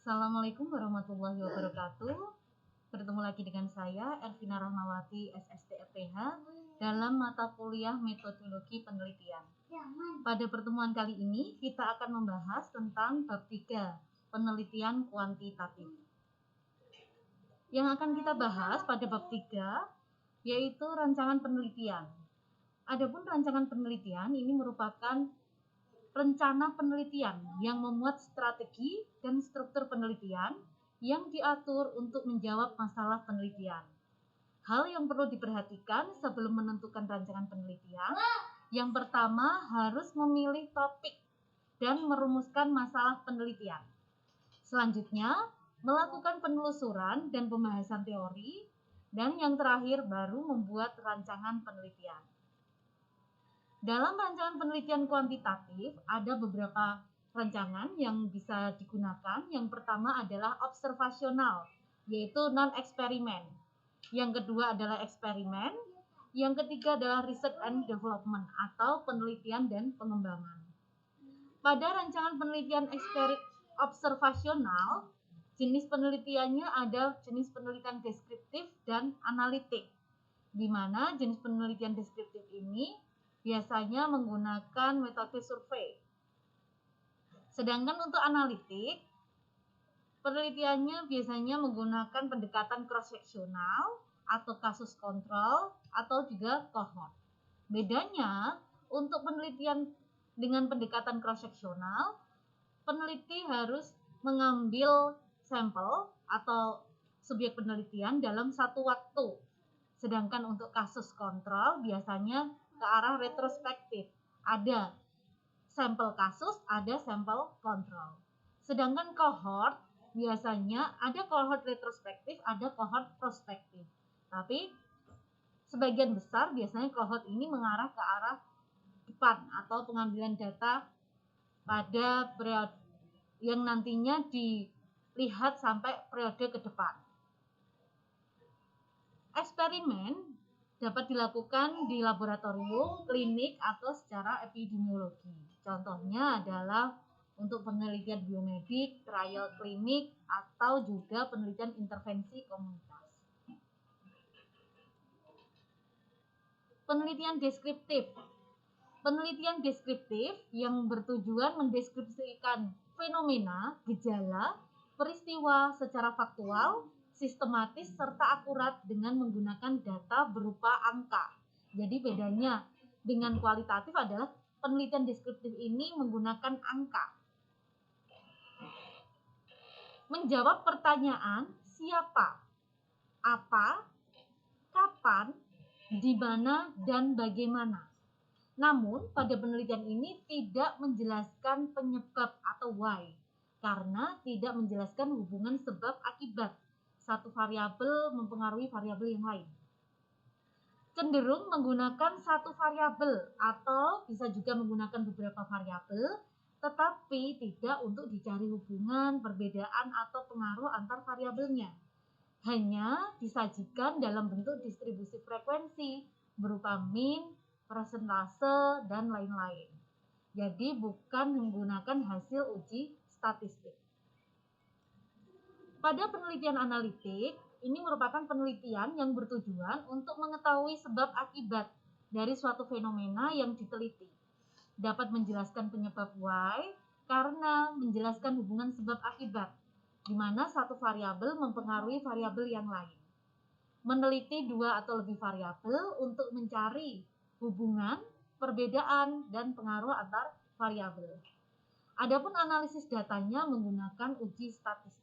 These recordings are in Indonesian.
Assalamualaikum warahmatullahi wabarakatuh. Bertemu lagi dengan saya, Ervina Rahmawati, SSTFPH, dalam mata kuliah Metodologi Penelitian. Pada pertemuan kali ini, kita akan membahas tentang bab 3, penelitian kuantitatif. Yang akan kita bahas pada bab 3, yaitu rancangan penelitian. Adapun rancangan penelitian ini merupakan rencana penelitian yang memuat strategi dan struktur penelitian yang diatur untuk menjawab masalah penelitian. Hal yang perlu diperhatikan sebelum menentukan rancangan penelitian, yang pertama harus memilih topik dan merumuskan masalah penelitian. Selanjutnya, melakukan penelusuran dan pembahasan teori, dan yang terakhir baru membuat rancangan penelitian. Dalam rancangan penelitian kuantitatif, ada beberapa rancangan yang bisa digunakan. Yang pertama adalah observasional, yaitu non-eksperimen. Yang kedua adalah eksperimen. Yang ketiga adalah research and development, atau penelitian dan pengembangan. Pada rancangan penelitian observasional, jenis penelitiannya ada jenis penelitian deskriptif dan analitik, di mana jenis penelitian deskriptif ini biasanya menggunakan metode survei. Sedangkan untuk analitik, penelitiannya biasanya menggunakan pendekatan cross-seksional atau kasus kontrol atau juga cohort. Bedanya, untuk penelitian dengan pendekatan cross-seksional, peneliti harus mengambil sampel atau subjek penelitian dalam satu waktu. Sedangkan untuk kasus kontrol biasanya ke arah retrospektif. Ada sampel kasus, ada sampel kontrol. Sedangkan cohort biasanya ada cohort retrospektif, ada cohort prospektif. Tapi sebagian besar biasanya cohort ini mengarah ke arah depan atau pengambilan data pada periode yang nantinya dilihat sampai periode ke depan. Eksperimen dapat dilakukan di laboratorium, klinik, atau secara epidemiologi. Contohnya adalah untuk penelitian biomedik, trial klinik, atau juga penelitian intervensi komunitas. Penelitian deskriptif. Penelitian deskriptif yang bertujuan mendeskripsikan fenomena, gejala, peristiwa secara faktual, sistematis, serta akurat dengan menggunakan data berupa angka. Jadi bedanya dengan kualitatif adalah penelitian deskriptif ini menggunakan angka. Menjawab pertanyaan siapa, apa, kapan, di mana, dan bagaimana. Namun pada penelitian ini tidak menjelaskan penyebab atau why, karena tidak menjelaskan hubungan sebab akibat. Satu variabel mempengaruhi variabel yang lain. Cenderung menggunakan satu variabel atau bisa juga menggunakan beberapa variabel, tetapi tidak untuk dicari hubungan, perbedaan, atau pengaruh antar variabelnya. Hanya disajikan dalam bentuk distribusi frekuensi berupa mean, persentase, dan lain-lain. Jadi bukan menggunakan hasil uji statistik. Pada penelitian analitik, ini merupakan penelitian yang bertujuan untuk mengetahui sebab akibat dari suatu fenomena yang diteliti. Dapat menjelaskan penyebab why karena menjelaskan hubungan sebab akibat, di mana satu variabel mempengaruhi variabel yang lain. Meneliti dua atau lebih variabel untuk mencari hubungan, perbedaan, dan pengaruh antar variabel. Adapun analisis datanya menggunakan uji statistik.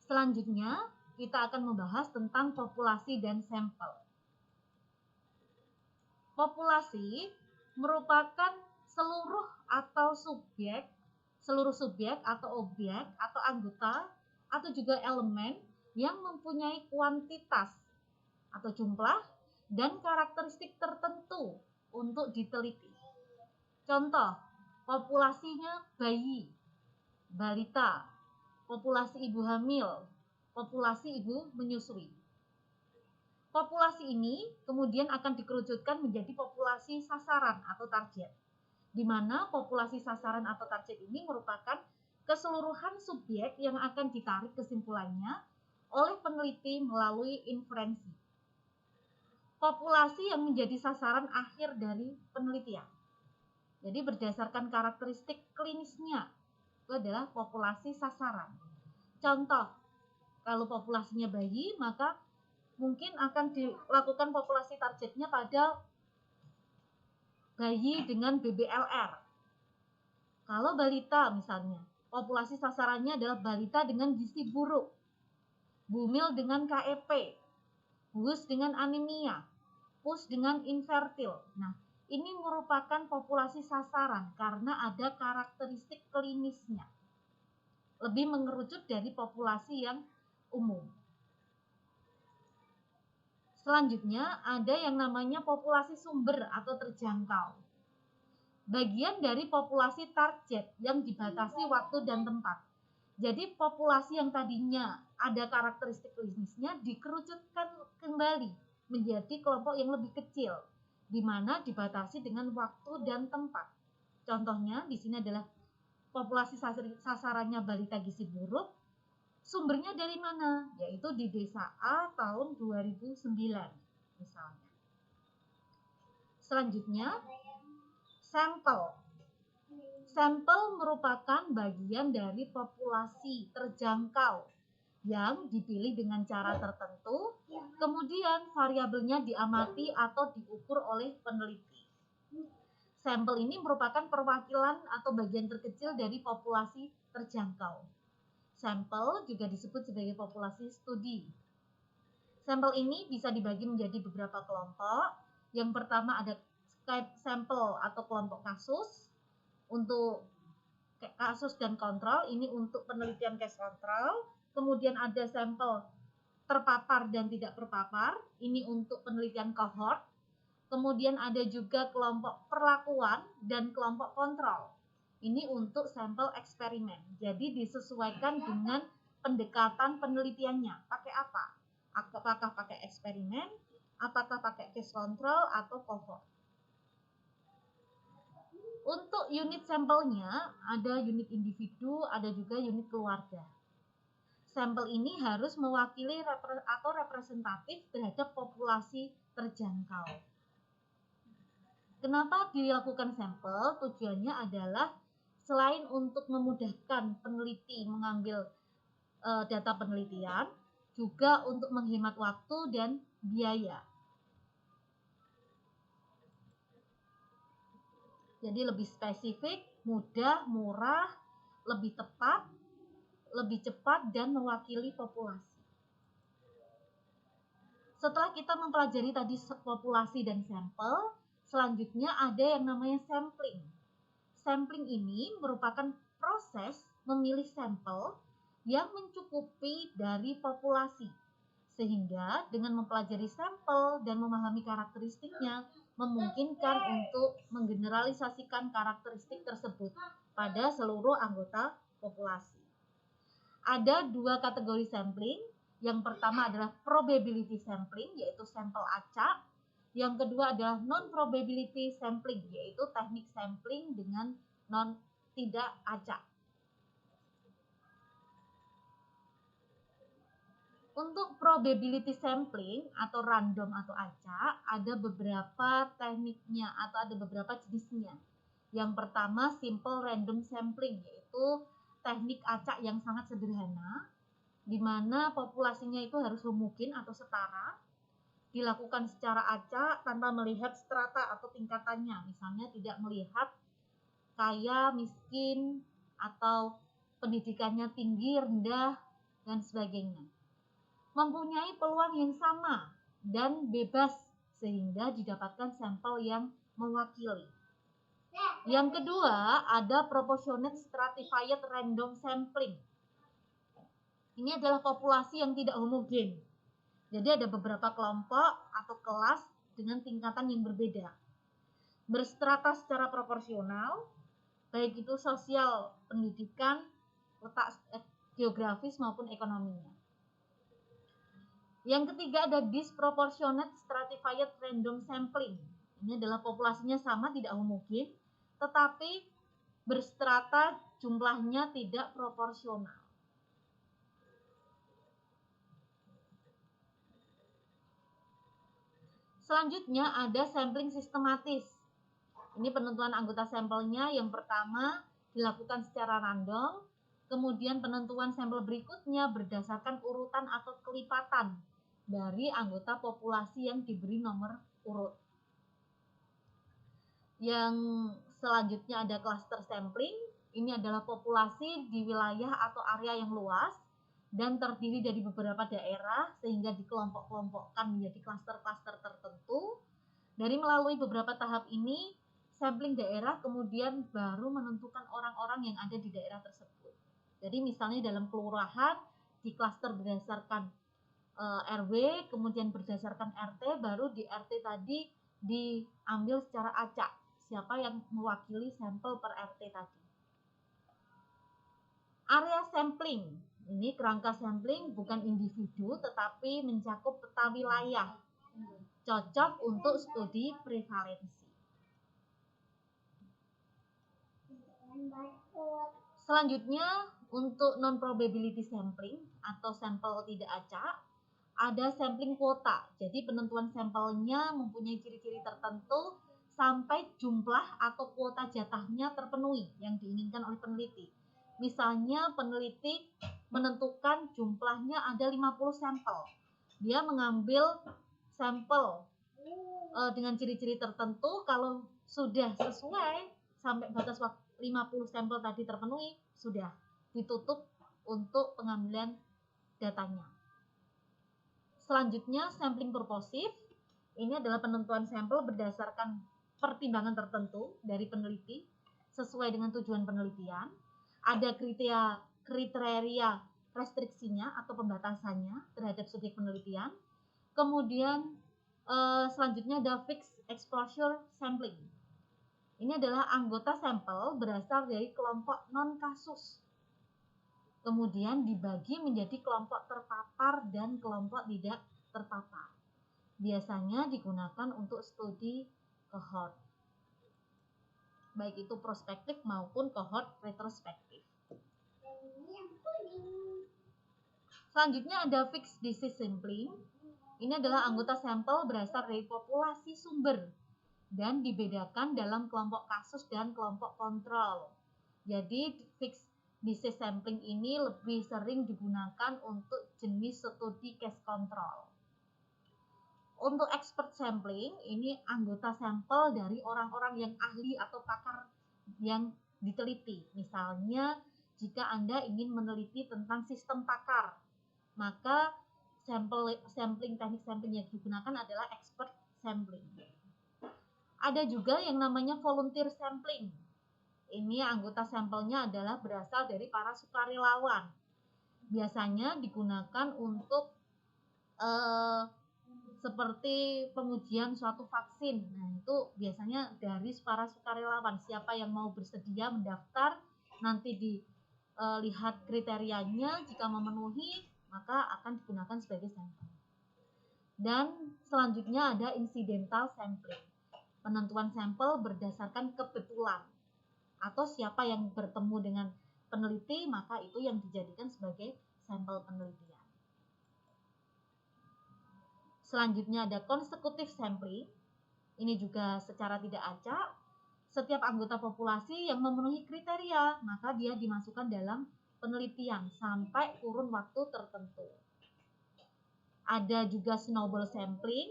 Selanjutnya, kita akan membahas tentang populasi dan sampel. Populasi merupakan seluruh subjek atau objek atau anggota atau juga elemen yang mempunyai kuantitas atau jumlah dan karakteristik tertentu untuk diteliti. Contoh, populasinya bayi, balita, populasi ibu hamil, populasi ibu menyusui. Populasi ini kemudian akan dikerucutkan menjadi populasi sasaran atau target, di mana populasi sasaran atau target ini merupakan keseluruhan subjek yang akan ditarik kesimpulannya oleh peneliti melalui inferensi. Populasi yang menjadi sasaran akhir dari penelitian. Jadi berdasarkan karakteristik klinisnya, itu adalah populasi sasaran. Contoh, kalau populasinya bayi, maka mungkin akan dilakukan populasi targetnya pada bayi dengan BBLR. Kalau balita misalnya, populasi sasarannya adalah balita dengan gizi buruk, bumil dengan KEP, BUS dengan anemia, PUS dengan infertil. Nah, ini merupakan populasi sasaran karena ada karakteristik klinisnya. Lebih mengerucut dari populasi yang umum. Selanjutnya ada yang namanya populasi sumber atau terjangkau. Bagian dari populasi target yang dibatasi waktu dan tempat. Jadi populasi yang tadinya ada karakteristik klinisnya dikerucutkan kembali menjadi kelompok yang lebih kecil, di mana dibatasi dengan waktu dan tempat. Contohnya di sini adalah populasi sasarannya balita gizi buruk. Sumbernya dari mana? Yaitu di desa A tahun 2009 misalnya. Selanjutnya, sampel. Sampel merupakan bagian dari populasi terjangkau yang dipilih dengan cara tertentu, kemudian variabelnya diamati atau diukur oleh peneliti. Sampel ini merupakan perwakilan atau bagian terkecil dari populasi terjangkau. Sampel juga disebut sebagai populasi studi. Sampel ini bisa dibagi menjadi beberapa kelompok. Yang pertama ada sampel atau kelompok kasus. Untuk kasus dan kontrol, ini untuk penelitian case control. Kemudian ada sampel terpapar dan tidak terpapar, ini untuk penelitian cohort. Kemudian ada juga kelompok perlakuan dan kelompok kontrol. Ini untuk sampel eksperimen. Jadi disesuaikan dengan pendekatan penelitiannya. Pakai apa? Apakah pakai eksperimen, apakah pakai case control atau cohort. Untuk unit sampelnya ada unit individu, ada juga unit keluarga. Sampel ini harus mewakili atau representatif terhadap populasi terjangkau. Kenapa dilakukan sampel? Tujuannya adalah selain untuk memudahkan peneliti mengambil data penelitian, juga untuk menghemat waktu dan biaya. Jadi lebih spesifik, mudah, murah, lebih tepat, lebih cepat, dan mewakili populasi. Setelah kita mempelajari tadi populasi dan sampel, selanjutnya ada yang namanya sampling. Sampling ini merupakan proses memilih sampel yang mencukupi dari populasi. Sehingga dengan mempelajari sampel dan memahami karakteristiknya, memungkinkan untuk menggeneralisasikan karakteristik tersebut pada seluruh anggota populasi. Ada dua kategori sampling. Yang pertama adalah probability sampling, yaitu sampel acak. Yang kedua adalah non-probability sampling, yaitu teknik sampling dengan tidak acak. Untuk probability sampling atau random atau acak, ada beberapa tekniknya atau ada beberapa jenisnya. Yang pertama simple random sampling, yaitu teknik acak yang sangat sederhana, di mana populasinya itu harus homogen atau setara, dilakukan secara acak tanpa melihat strata atau tingkatannya, misalnya tidak melihat kaya, miskin, atau pendidikannya tinggi, rendah, dan sebagainya. Mempunyai peluang yang sama dan bebas sehingga didapatkan sampel yang mewakili. Yang kedua ada proportionate stratified random sampling. Ini adalah populasi yang tidak homogen. Jadi ada beberapa kelompok atau kelas dengan tingkatan yang berbeda. Berstrata secara proporsional, baik itu sosial, pendidikan, letak geografis maupun ekonominya. Yang ketiga ada disproportionate stratified random sampling. Ini adalah populasinya sama, tidak homogen, tetapi berstrata jumlahnya tidak proporsional. Selanjutnya ada sampling sistematis. Ini penentuan anggota sampelnya yang pertama dilakukan secara random, kemudian penentuan sampel berikutnya berdasarkan urutan atau kelipatan dari anggota populasi yang diberi nomor urut. Yang selanjutnya ada cluster sampling. Ini adalah populasi di wilayah atau area yang luas dan terdiri dari beberapa daerah sehingga dikelompok-kelompokkan menjadi klaster-klaster tertentu. Dari melalui beberapa tahap ini, sampling daerah kemudian baru menentukan orang-orang yang ada di daerah tersebut. Jadi misalnya dalam kelurahan di klaster berdasarkan RW, kemudian berdasarkan RT, baru di RT tadi diambil secara acak siapa yang mewakili sampel per RT tadi. Area sampling, ini kerangka sampling bukan individu tetapi mencakup peta wilayah, cocok untuk studi prevalensi. Selanjutnya untuk non-probability sampling atau sampel tidak acak, ada sampling kuota. Jadi penentuan sampelnya mempunyai ciri-ciri tertentu sampai jumlah atau kuota jatahnya terpenuhi yang diinginkan oleh peneliti. Misalnya peneliti menentukan jumlahnya ada 50 sampel. Dia mengambil sampel dengan ciri-ciri tertentu, kalau sudah sesuai sampai batas waktu 50 sampel tadi terpenuhi, sudah ditutup untuk pengambilan datanya. Selanjutnya sampling purposive. Ini adalah penentuan sampel berdasarkan pertimbangan tertentu dari peneliti sesuai dengan tujuan penelitian. Ada kriteria restriksinya atau pembatasannya terhadap subjek penelitian. Kemudian selanjutnya ada fixed exposure sampling. Ini adalah anggota sampel berasal dari kelompok non-kasus. Kemudian dibagi menjadi kelompok terpapar dan kelompok tidak terpapar. Biasanya digunakan untuk studi cohort, baik itu prospektif maupun cohort retrospektif. Selanjutnya ada fixed disease sampling. Ini adalah anggota sampel berasal dari populasi sumber dan dibedakan dalam kelompok kasus dan kelompok kontrol. Jadi fixed disease sampling ini lebih sering digunakan untuk jenis studi case control. Untuk expert sampling, ini anggota sampel dari orang-orang yang ahli atau pakar yang diteliti. Misalnya, jika Anda ingin meneliti tentang sistem pakar, maka teknik sampling yang digunakan adalah expert sampling. Ada juga yang namanya volunteer sampling. Ini anggota sampelnya adalah berasal dari para sukarelawan. Biasanya digunakan untuk seperti pengujian suatu vaksin. Nah, itu biasanya dari para sukarelawan. Siapa yang mau bersedia mendaftar, nanti dilihat kriterianya, jika memenuhi, maka akan digunakan sebagai sampel. Dan selanjutnya ada incidental sampling. Penentuan sampel berdasarkan kebetulan. Atau siapa yang bertemu dengan peneliti, maka itu yang dijadikan sebagai sampel penelitian. Selanjutnya ada consecutive sampling. Ini juga secara tidak acak. Setiap anggota populasi yang memenuhi kriteria, maka dia dimasukkan dalam penelitian sampai kurun waktu tertentu. Ada juga snowball sampling.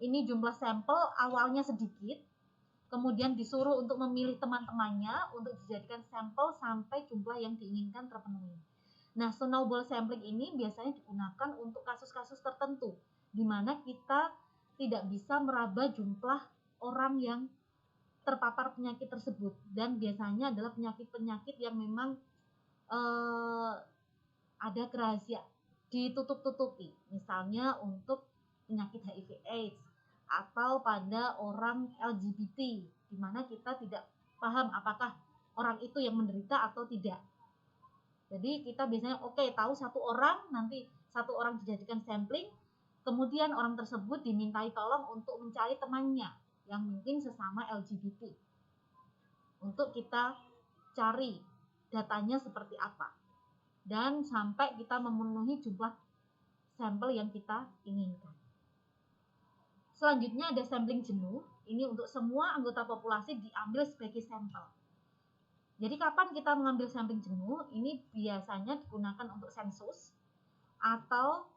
Ini jumlah sampel awalnya sedikit, kemudian disuruh untuk memilih teman-temannya untuk dijadikan sampel sampai jumlah yang diinginkan terpenuhi. Nah, snowball sampling ini biasanya digunakan untuk kasus-kasus tertentu, di mana kita tidak bisa meraba jumlah orang yang terpapar penyakit tersebut, dan biasanya adalah penyakit-penyakit yang memang ada rahasia ditutup-tutupi, misalnya untuk penyakit HIV/AIDS atau pada orang LGBT, di mana kita tidak paham apakah orang itu yang menderita atau tidak. Jadi kita biasanya tahu satu orang, nanti satu orang dijadikan sampling, kemudian orang tersebut dimintai tolong untuk mencari temannya yang mungkin sesama LGBT untuk kita cari datanya seperti apa, dan sampai kita memenuhi jumlah sampel yang kita inginkan. Selanjutnya ada sampling jenuh. Ini untuk semua anggota populasi diambil sebagai sampel. Jadi kapan kita mengambil sampling jenuh? Ini biasanya digunakan untuk sensus, atau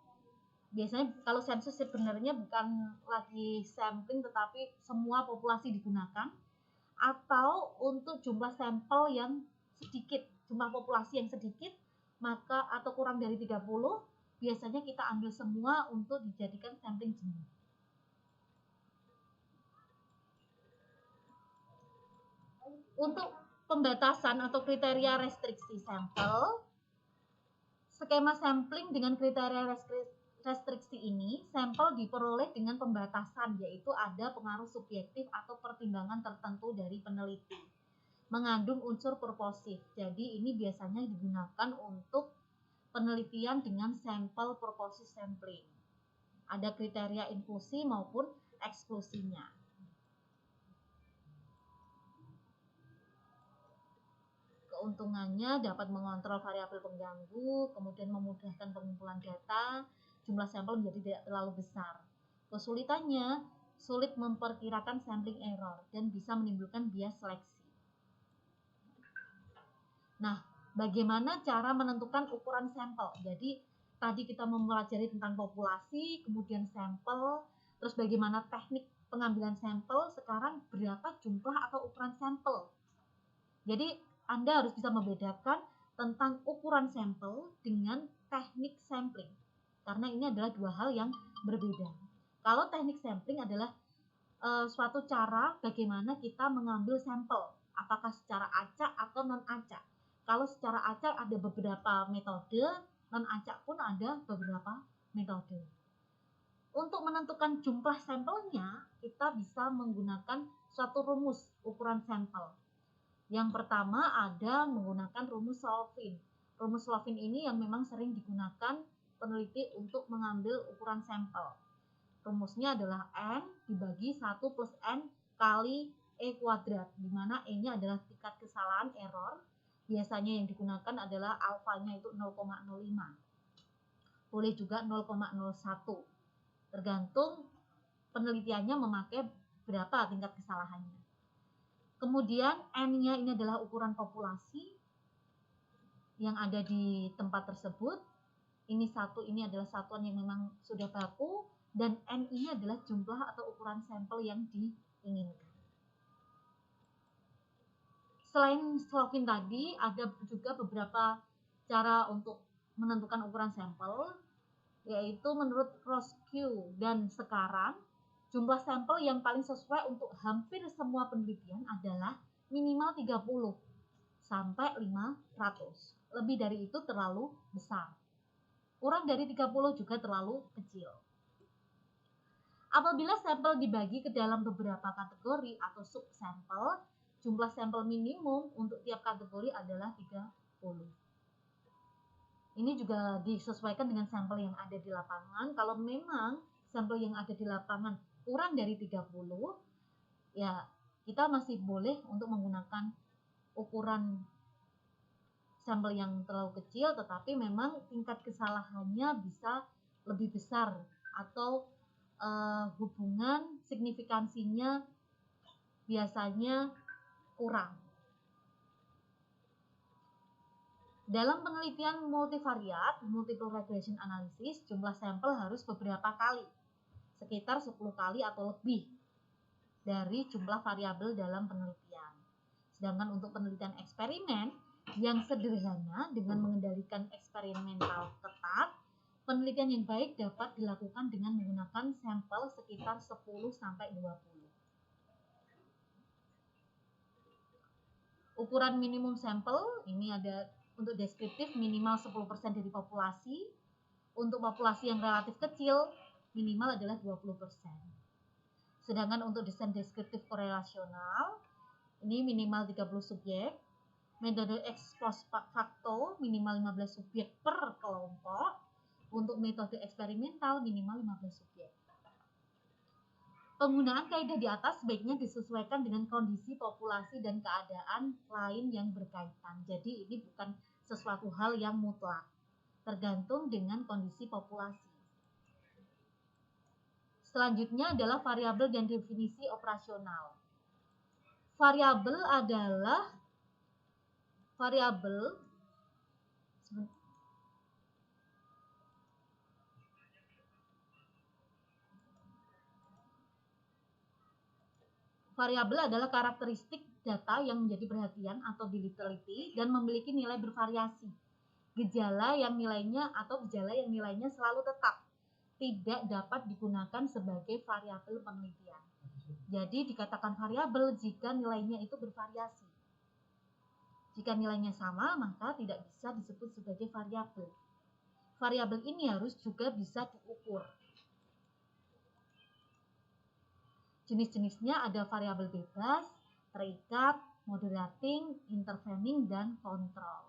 biasanya kalau sensus sebenarnya bukan lagi sampling tetapi semua populasi digunakan, atau untuk jumlah sampel yang sedikit, jumlah populasi yang sedikit, maka atau kurang dari 30, biasanya kita ambil semua untuk dijadikan sampling jenuh. Untuk pembatasan atau kriteria restriksi sampel, skema sampling dengan kriteria restriksi ini, sampel diperoleh dengan pembatasan, yaitu ada pengaruh subjektif atau pertimbangan tertentu dari peneliti, mengandung unsur purposif. Jadi ini biasanya digunakan untuk penelitian dengan sampel purposive sampling. Ada kriteria inklusi maupun eksklusinya. Keuntungannya dapat mengontrol variabel pengganggu, kemudian memudahkan pengumpulan data, jumlah sampel menjadi tidak terlalu besar. Kesulitannya, sulit memperkirakan sampling error dan bisa menimbulkan bias seleksi. Nah, bagaimana cara menentukan ukuran sampel? Jadi, tadi kita mempelajari tentang populasi, kemudian sampel, terus bagaimana teknik pengambilan sampel, sekarang berapa jumlah atau ukuran sampel. Jadi, Anda harus bisa membedakan tentang ukuran sampel dengan teknik sampling, karena ini adalah dua hal yang berbeda. Kalau teknik sampling adalah suatu cara bagaimana kita mengambil sampel, apakah secara acak atau non-acak. Kalau secara acak ada beberapa metode, non-acak pun ada beberapa metode. Untuk menentukan jumlah sampelnya, kita bisa menggunakan suatu rumus ukuran sampel. Yang pertama ada menggunakan rumus Slovin. Rumus Slovin ini yang memang sering digunakan peneliti untuk mengambil ukuran sampel. Rumusnya adalah N dibagi 1 plus N kali E kuadrat, di mana E-nya adalah tingkat kesalahan error. Biasanya yang digunakan adalah alfanya itu 0,05. Boleh juga 0,01. Tergantung penelitiannya memakai berapa tingkat kesalahannya. Kemudian N-nya ini adalah ukuran populasi yang ada di tempat tersebut. Ini adalah satuan yang memang sudah baku, dan N ini adalah jumlah atau ukuran sampel yang diinginkan. Selain Slovin tadi, ada juga beberapa cara untuk menentukan ukuran sampel, yaitu menurut Roscoe dan sekarang, jumlah sampel yang paling sesuai untuk hampir semua penelitian adalah minimal 30 sampai 500. Lebih dari itu terlalu besar. Kurang dari 30 juga terlalu kecil. Apabila sampel dibagi ke dalam beberapa kategori atau subsampel, jumlah sampel minimum untuk tiap kategori adalah 30. Ini juga disesuaikan dengan sampel yang ada di lapangan. Kalau memang sampel yang ada di lapangan kurang dari 30, ya kita masih boleh untuk menggunakan ukuran sampel yang terlalu kecil, tetapi memang tingkat kesalahannya bisa lebih besar atau hubungan signifikansinya biasanya kurang. Dalam penelitian multivariat, multiple regression analysis, jumlah sampel harus beberapa kali, sekitar 10 kali atau lebih dari jumlah variabel dalam penelitian. Sedangkan untuk penelitian eksperimen yang sederhana dengan mengendalikan eksperimental ketat, penelitian yang baik dapat dilakukan dengan menggunakan sampel sekitar 10-20. Ukuran minimum sampel, ini ada untuk deskriptif minimal 10% dari populasi. Untuk populasi yang relatif kecil, minimal adalah 20%. Sedangkan untuk desain deskriptif korelasional, ini minimal 30 subjek. Metode ex post facto minimal 15 subjek per kelompok. Untuk metode eksperimental minimal 15 subjek. Penggunaan kaidah di atas sebaiknya disesuaikan dengan kondisi populasi dan keadaan lain yang berkaitan. Jadi ini bukan sesuatu hal yang mutlak, tergantung dengan kondisi populasi. Selanjutnya adalah variabel dan definisi operasional. Variabel adalah variabel adalah karakteristik data yang menjadi perhatian atau diteliti dan memiliki nilai bervariasi. Gejala yang nilainya selalu tetap tidak dapat digunakan sebagai variabel penelitian. Jadi dikatakan variabel jika nilainya itu bervariasi. Jika nilainya sama, maka tidak bisa disebut sebagai variabel. Variabel ini harus juga bisa diukur. Jenis-jenisnya ada variabel bebas, terikat, moderating, intervening, dan kontrol.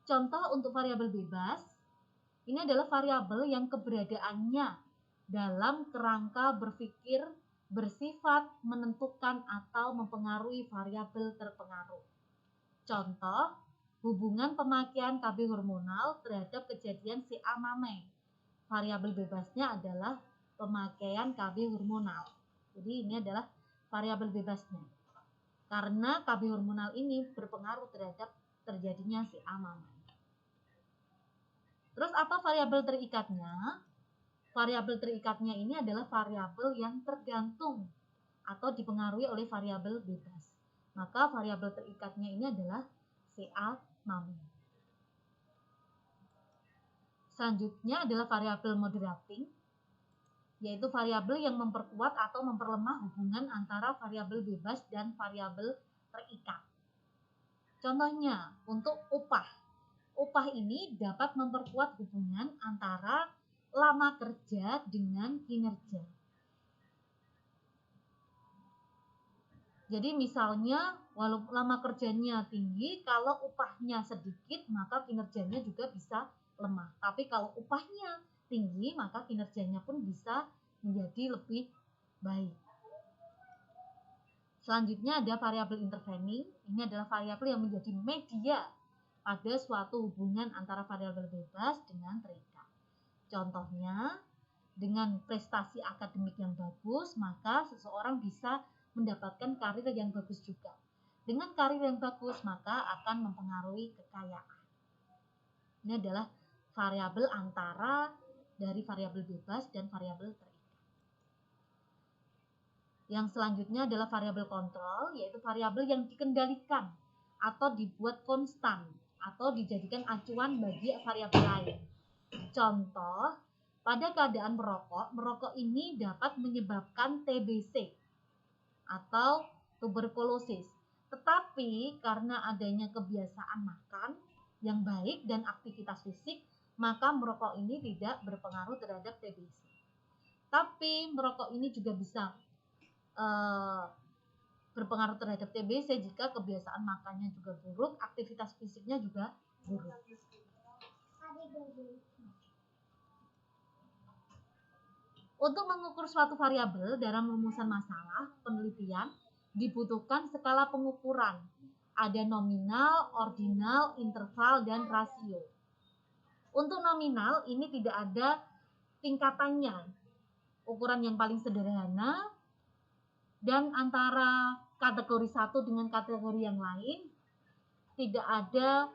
Contoh untuk variabel bebas, ini adalah variabel yang keberadaannya dalam kerangka berpikir bersifat menentukan atau mempengaruhi variabel terpengaruh. Contoh, hubungan pemakaian KB hormonal terhadap kejadian CA mame. Variabel bebasnya adalah pemakaian KB hormonal. Jadi ini adalah variabel bebasnya. Karena KB hormonal ini berpengaruh terhadap terjadinya CA mame. Terus apa variabel terikatnya? Variabel terikatnya ini adalah variabel yang tergantung atau dipengaruhi oleh variabel bebas. Maka variabel terikatnya ini adalah CA mame. Selanjutnya adalah variabel moderating, yaitu variabel yang memperkuat atau memperlemah hubungan antara variabel bebas dan variabel terikat. Contohnya, untuk upah. Upah ini dapat memperkuat hubungan antara lama kerja dengan kinerja. Jadi misalnya, walaupun lama kerjanya tinggi, kalau upahnya sedikit, maka kinerjanya juga bisa lemah. Tapi kalau upahnya tinggi, maka kinerjanya pun bisa menjadi lebih baik. Selanjutnya ada variabel intervening. Ini adalah variabel yang menjadi media pada suatu hubungan antara variabel bebas dengan terikat. Contohnya, dengan prestasi akademik yang bagus, maka seseorang bisa mendapatkan karir yang bagus juga. Dengan karir yang bagus, maka akan mempengaruhi kekayaan. Ini adalah variabel antara dari variabel bebas dan variabel terikat. Yang selanjutnya adalah variabel kontrol, yaitu variabel yang dikendalikan atau dibuat konstan atau dijadikan acuan bagi variabel lain. Contoh, pada keadaan merokok ini dapat menyebabkan TBC atau tuberkulosis. Tetapi karena adanya kebiasaan makan yang baik dan aktivitas fisik, maka merokok ini tidak berpengaruh terhadap TBC. Tapi merokok ini juga bisa berpengaruh terhadap TBC jika kebiasaan makannya juga buruk, aktivitas fisiknya juga buruk. Untuk mengukur suatu variabel dalam rumusan masalah penelitian dibutuhkan skala pengukuran. Ada nominal, ordinal, interval, dan rasio. Untuk nominal ini tidak ada tingkatannya. Ukuran yang paling sederhana dan antara kategori satu dengan kategori yang lain tidak ada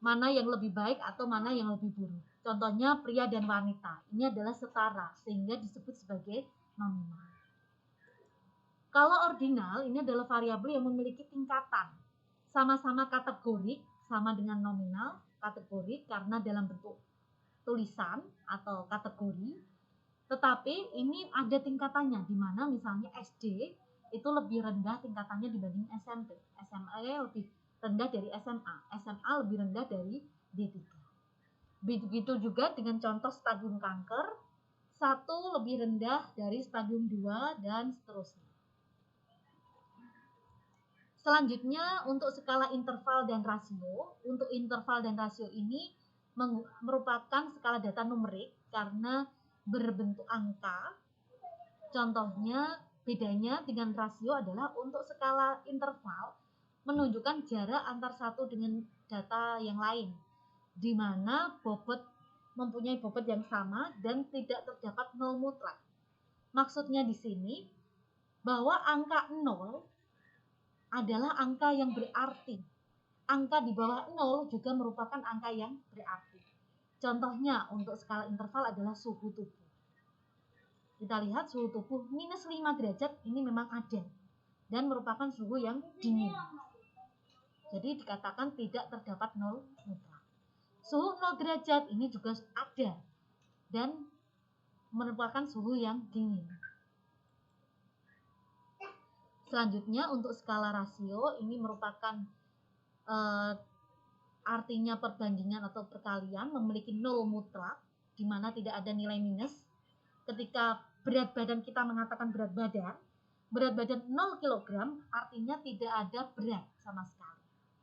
mana yang lebih baik atau mana yang lebih buruk. Contohnya pria dan wanita, ini adalah setara sehingga disebut sebagai nominal. Kalau ordinal, ini adalah variabel yang memiliki tingkatan, sama-sama kategorik, sama dengan nominal, kategorik karena dalam bentuk tulisan atau kategori. Tetapi ini ada tingkatannya, di mana misalnya SD itu lebih rendah tingkatannya dibanding SMP. SMA lebih rendah dari SMA. SMA lebih rendah dari D3. Begitu juga dengan contoh stadium kanker, 1 lebih rendah dari stadium 2 dan seterusnya. Selanjutnya untuk skala interval dan rasio. Untuk interval dan rasio ini merupakan skala data numerik karena berbentuk angka Contohnya, bedanya dengan rasio adalah untuk skala interval menunjukkan jarak antar satu dengan data yang lain, di mana bobot mempunyai bobot yang sama dan tidak terdapat nol mutlak. Maksudnya di sini bahwa angka 0 adalah angka yang berarti. Angka di bawah 0 juga merupakan angka yang berarti. Contohnya untuk skala interval adalah suhu tubuh. Kita lihat suhu tubuh minus 5 derajat ini memang ada dan merupakan suhu yang dingin. Jadi dikatakan tidak terdapat nol mutlak. Suhu 0 derajat ini juga ada dan merupakan suhu yang dingin. Selanjutnya untuk skala rasio ini merupakan artinya perbandingan atau perkalian memiliki nol mutlak di mana tidak ada nilai minus. Ketika berat badan kita mengatakan berat badan 0 kg artinya tidak ada berat sama sekali.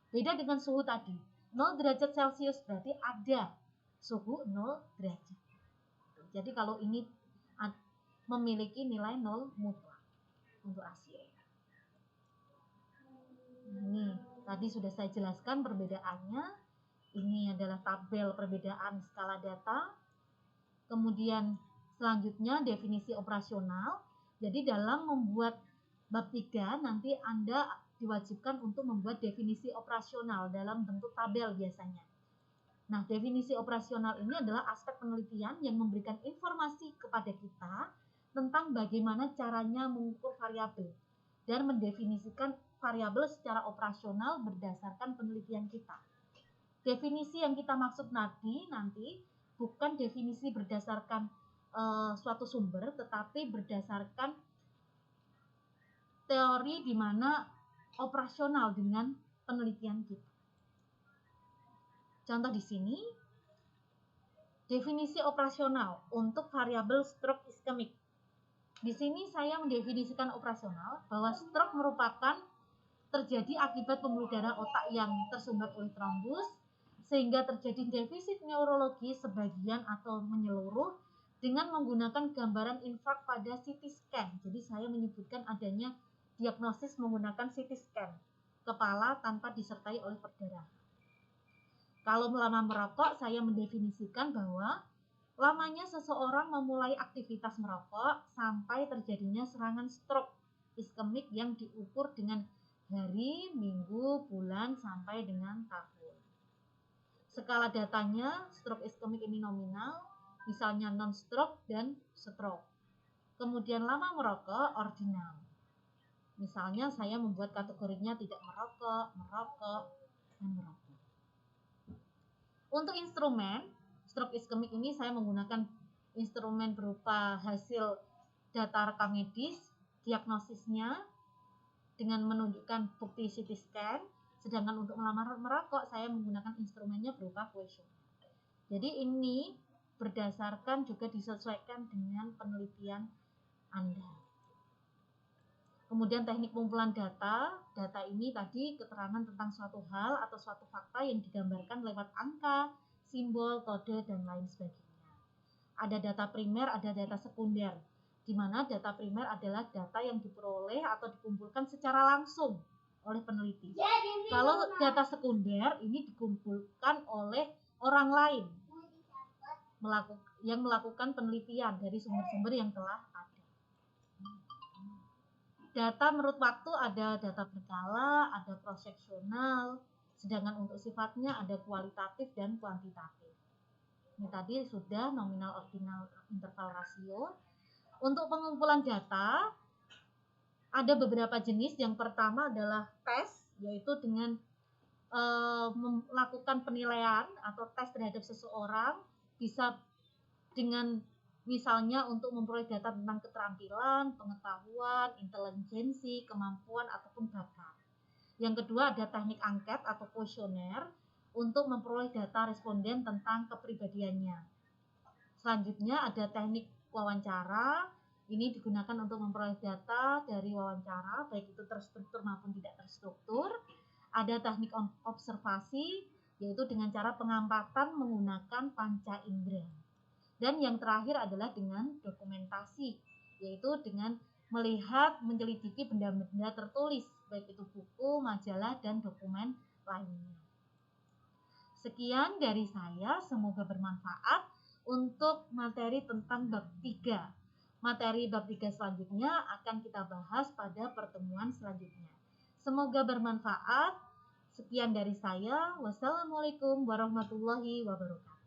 Beda dengan suhu tadi, 0 derajat Celcius berarti ada suhu 0 derajat. Jadi kalau ini memiliki nilai 0 mutlak untuk rasio. Ini tadi sudah saya jelaskan perbedaannya. Ini adalah tabel perbedaan skala data. Kemudian selanjutnya definisi operasional. Jadi dalam membuat bab 3 nanti Anda diwajibkan untuk membuat definisi operasional dalam bentuk tabel biasanya. Nah, definisi operasional ini adalah aspek penelitian yang memberikan informasi kepada kita tentang bagaimana caranya mengukur variabel dan mendefinisikan variabel secara operasional berdasarkan penelitian kita. Definisi yang kita maksud nanti bukan definisi berdasarkan suatu sumber, tetapi berdasarkan teori di mana operasional dengan penelitian kita. Contoh di sini, definisi operasional untuk variabel stroke iskemik. Di sini saya mendefinisikan operasional bahwa stroke merupakan terjadi akibat pembuluh darah otak yang tersumbat oleh trombus, sehingga terjadi defisit neurologi sebagian atau menyeluruh dengan menggunakan gambaran infark pada CT scan. Jadi saya menyebutkan adanya diagnosis menggunakan CT scan kepala tanpa disertai oleh perdarahan. Kalau lama merokok, saya mendefinisikan bahwa lamanya seseorang memulai aktivitas merokok sampai terjadinya serangan stroke iskemik yang diukur dengan hari, minggu, bulan, sampai dengan tahun. Skala datanya, stroke iskemik ini nominal, misalnya non-stroke dan stroke. Kemudian lama merokok, ordinal. Misalnya saya membuat kategorinya tidak merokok, merokok, dan merokok. Untuk instrumen, stroke iskemik ini saya menggunakan instrumen berupa hasil data rekam medis, diagnosisnya dengan menunjukkan bukti CT scan, sedangkan untuk melamar merokok saya menggunakan instrumennya berupa kuesioner. Jadi ini berdasarkan juga disesuaikan dengan penelitian Anda. Kemudian teknik pengumpulan data. Data ini tadi keterangan tentang suatu hal atau suatu fakta yang digambarkan lewat angka, simbol, kode, dan lain sebagainya. Ada data primer, ada data sekunder, di mana data primer adalah data yang diperoleh atau dikumpulkan secara langsung oleh peneliti. Kalau data sekunder ini dikumpulkan oleh orang lain yang melakukan penelitian dari sumber-sumber yang telah ada. Data menurut waktu ada data berkala, ada proseksional, sedangkan untuk sifatnya ada kualitatif dan kuantitatif. Ini tadi sudah nominal, ordinal, interval, rasio. Untuk pengumpulan data ada beberapa jenis. Yang pertama adalah tes, yaitu dengan melakukan penilaian atau tes terhadap seseorang, bisa dengan misalnya untuk memperoleh data tentang keterampilan, pengetahuan, intelijensi, kemampuan, ataupun bakat. Yang kedua ada teknik angket atau kuesioner untuk memperoleh data responden tentang kepribadiannya. Selanjutnya ada teknik wawancara. Ini digunakan untuk memperoleh data dari wawancara, baik itu terstruktur maupun tidak terstruktur. Ada teknik observasi, yaitu dengan cara pengamatan menggunakan panca indera. Dan yang terakhir adalah dengan dokumentasi, yaitu dengan melihat, menyelidiki benda-benda tertulis, baik itu buku, majalah, dan dokumen lainnya. Sekian dari saya, semoga bermanfaat untuk materi tentang bab 3. Materi bab 3 selanjutnya akan kita bahas pada pertemuan selanjutnya. Semoga bermanfaat. Sekian dari saya. Wassalamualaikum warahmatullahi wabarakatuh.